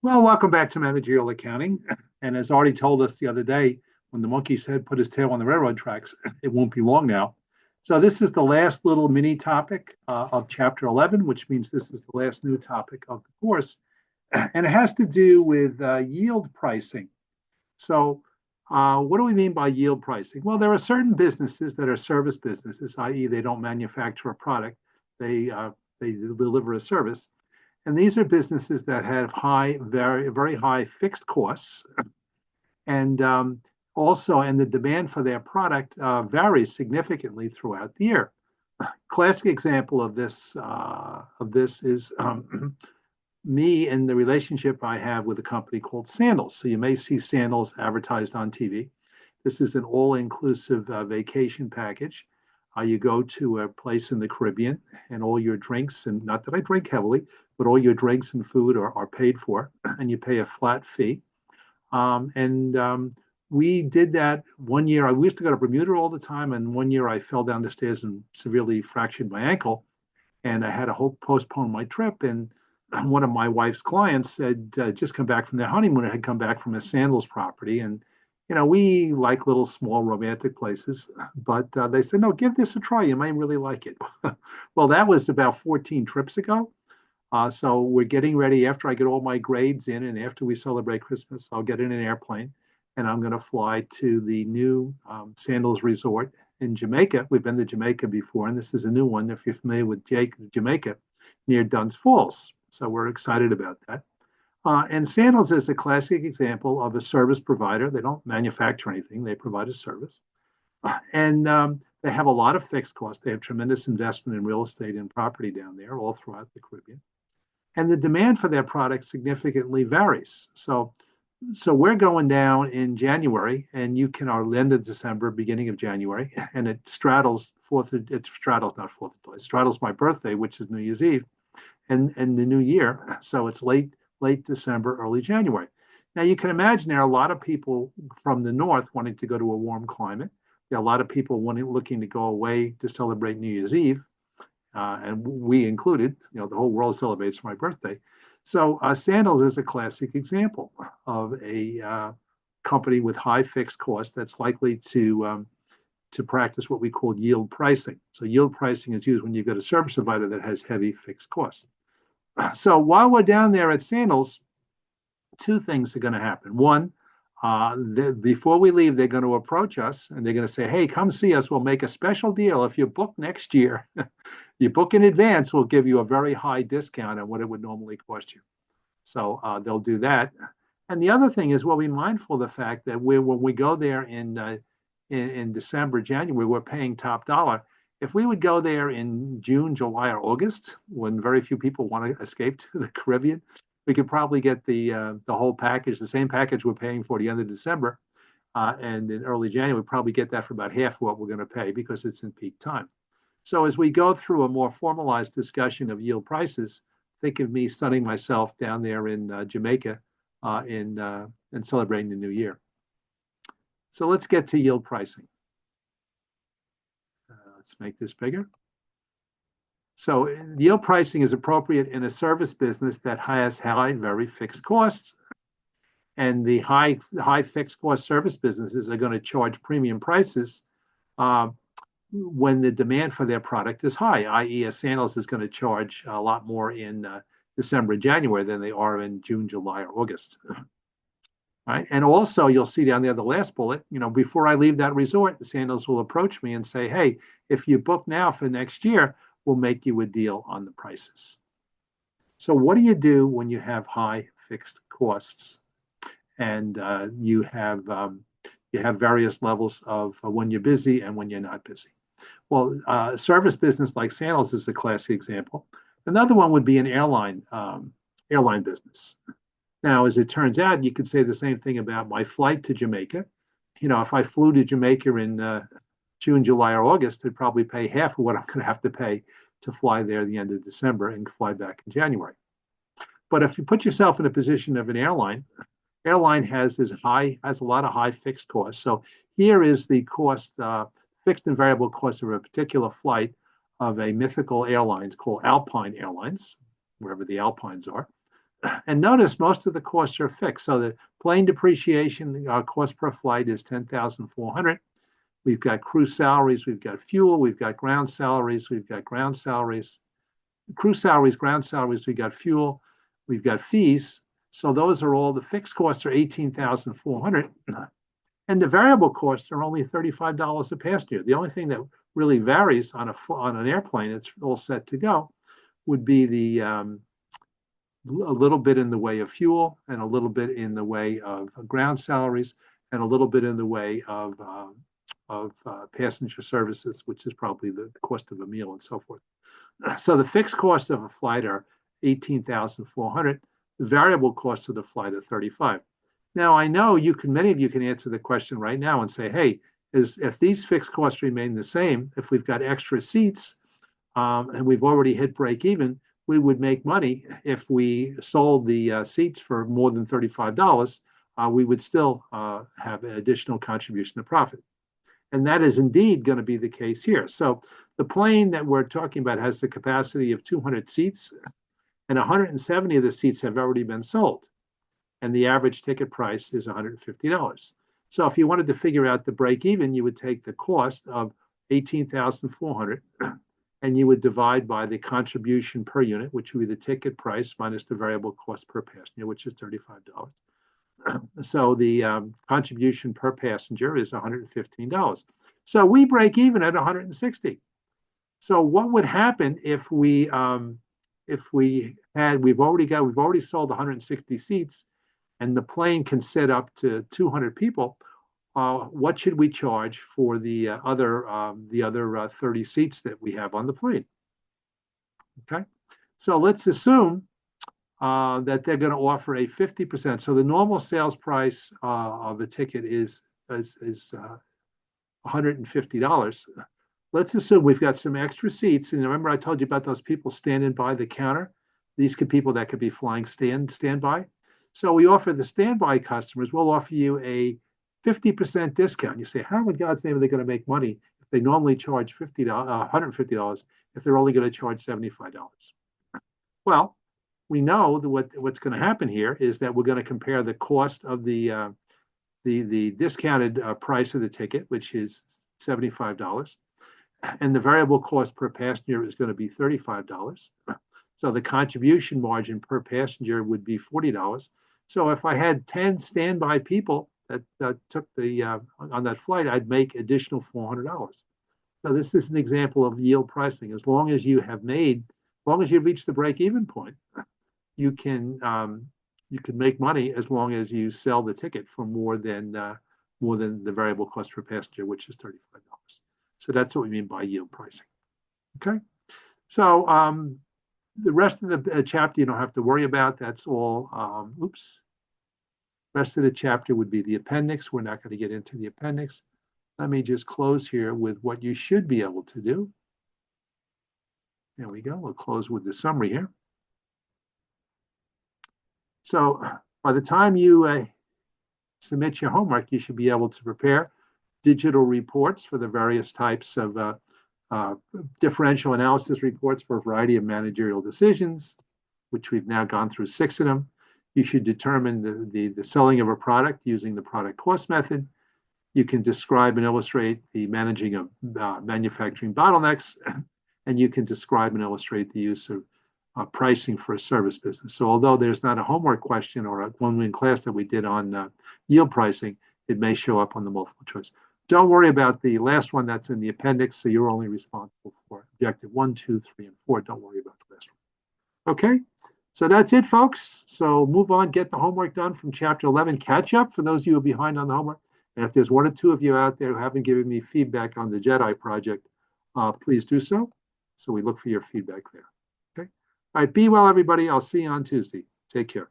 Well, welcome back to managerial accounting. And as already told us the other day, when the monkey said put his tail on the railroad tracks, it won't be long now. So this is the last little mini topic of chapter 11, which means this is the last new topic of the course. And it has to do with yield pricing. So what do we mean by yield pricing? Well, there are certain businesses that are service businesses, i.e. they don't manufacture a product, they deliver a service. And these are businesses that have very high fixed costs, and and the demand for their product varies significantly throughout the year. Classic example of this is me and the relationship I have with a company called Sandals. So you may see Sandals advertised on TV. This is an all-inclusive vacation package. You go to a place in the Caribbean, and all your drinks, and not that I drink heavily, but all your drinks and food are paid for, and you pay a flat fee. And we did that one year. I used to go to Bermuda all the time, and one year I fell down the stairs and severely fractured my ankle, and I had to postpone my trip. And one of my wife's clients said, just come back from their honeymoon. It had come back from a Sandals property, and we like little small romantic places, but they said, no, give this a try. You might really like it. Well, that was about 14 trips ago. So we're getting ready after I get all my grades in and after we celebrate Christmas, I'll get in an airplane and I'm going to fly to the new Sandals Resort in Jamaica. We've been to Jamaica before, and this is a new one if you're familiar with Jamaica near Dunn's Falls. So we're excited about that. And Sandals is a classic example of a service provider. They don't manufacture anything, they provide a service. And they have a lot of fixed costs. They have tremendous investment in real estate and property down there, all throughout the Caribbean. And the demand for their products significantly varies. So we're going down in January, and you can, our end of December, beginning of January, and it straddles not Fourth of July, it straddles my birthday, which is New Year's Eve, and the new year. So it's late December, early January. Now you can imagine there are a lot of people from the north wanting to go to a warm climate. There are a lot of people looking to go away to celebrate New Year's Eve, and we included. The whole world celebrates my birthday. So Sandals is a classic example of a company with high fixed costs that's likely to practice what we call yield pricing. So yield pricing is used when you've got a service provider that has heavy fixed costs. So while we're down there at Sandals, two things are going to happen. One, before we leave, they're going to approach us and they're going to say, hey, come see us. We'll make a special deal. If you book next year, you book in advance, we'll give you a very high discount on what it would normally cost you. So they'll do that. And the other thing is, we'll be mindful of the fact that when we go there in December, January, we're paying top dollar. If we would go there in June, July, or August, when very few people want to escape to the Caribbean, we could probably get the whole package, the same package we're paying for the end of December, and in early January, we probably get that for about half of what we're going to pay because it's in peak time. So as we go through a more formalized discussion of yield prices, think of me sunning myself down there in Jamaica and celebrating the new year. So let's get to yield pricing. Let's make this bigger. So yield pricing is appropriate in a service business that has high, very fixed costs. And the high fixed cost service businesses are going to charge premium prices when the demand for their product is high, i.e. a Sandals is going to charge a lot more in December and January than they are in June, July, or August. Right? And also, you'll see down there the last bullet, before I leave that resort, the Sandals will approach me and say, hey, if you book now for next year, we'll make you a deal on the prices. So what do you do when you have high fixed costs and you have various levels of when you're busy and when you're not busy? Well, a service business like Sandals is a classic example. Another one would be an airline business. Now, as it turns out, you could say the same thing about my flight to Jamaica. If I flew to Jamaica in June, July, or August, I'd probably pay half of what I'm going to have to pay to fly there at the end of December and fly back in January. But if you put yourself in a position of an airline has a lot of high fixed costs. So here is the cost, fixed and variable cost of a particular flight of a mythical airline called Alpine Airlines, wherever the Alpines are. And notice most of the costs are fixed. So the plane depreciation cost per flight is $10,400. We've got crew salaries, we've got fuel, we've got ground salaries, we've got ground salaries, crew salaries, ground salaries, we've got fuel, we've got fees. So those are all the fixed costs are $18,400. And the variable costs are only $35 a passenger. The only thing that really varies on an airplane, it's all set to go, would be the a little bit in the way of fuel and a little bit in the way of ground salaries and a little bit in the way of passenger services, which is probably the cost of a meal and so forth. So the fixed costs of a flight are $18,400. The variable costs of the flight are $35. Now I know many of you can answer the question right now and say, hey, if these fixed costs remain the same, if we've got extra seats and we've already hit break even, we would make money if we sold the seats for more than $35. We would still have an additional contribution to profit. And that is indeed going to be the case here. So the plane that we're talking about has the capacity of 200 seats, and 170 of the seats have already been sold. And the average ticket price is $150. So if you wanted to figure out the break even, you would take the cost of $18,400 and you would divide by the contribution per unit, which would be the ticket price minus the variable cost per passenger, which is $35. So the contribution per passenger is $115. So we break even at $160. So what would happen if we've already sold 160 seats, and the plane can sit up to 200 people? What should we charge for the other 30 seats that we have on the plane? Okay, so let's assume that they're going to offer a 50%. So the normal sales price of a ticket is $150. Let's assume we've got some extra seats. And remember, I told you about those people standing by the counter. These could people that could be flying standby. So we offer the standby customers, we'll offer you a 50% discount. You say, how in God's name are they going to make money if they normally charge $150 if they're only going to charge $75? Well, we know that what's going to happen here is that we're going to compare the cost of the discounted price of the ticket, which is $75, and the variable cost per passenger is going to be $35. So the contribution margin per passenger would be $40. So if I had 10 standby people that took on that flight, I'd make additional $400. So this is an example of yield pricing. As long as you've reached the break-even point, you can make money as long as you sell the ticket for more than the variable cost per passenger, which is $35. So that's what we mean by yield pricing. Okay, so the rest of the chapter you don't have to worry about. That's all. Rest of the chapter would be the appendix. We're not going to get into the appendix. Let me just close here with what you should be able to do. There we go. We'll close with the summary here. So by the time you submit your homework, you should be able to prepare digital reports for the various types of differential analysis reports for a variety of managerial decisions, which we've now gone through 6 of them. You should determine the selling of a product using the product cost method. You can describe and illustrate the managing of manufacturing bottlenecks, and you can describe and illustrate the use of pricing for a service business. So although there's not a homework question or a one in class that we did on yield pricing, it may show up on the multiple choice. Don't worry about the last one that's in the appendix. So you're only responsible for objective 1, 2, 3, and 4. Don't worry about the last one. Okay, so that's it, folks. So move on, get the homework done from chapter 11. Catch up for those of you who are behind on the homework. And if there's 1 or 2 of you out there who haven't given me feedback on the Chpt project, please do so. So we look for your feedback there. Okay. All right, be well, everybody. I'll see you on Tuesday. Take care.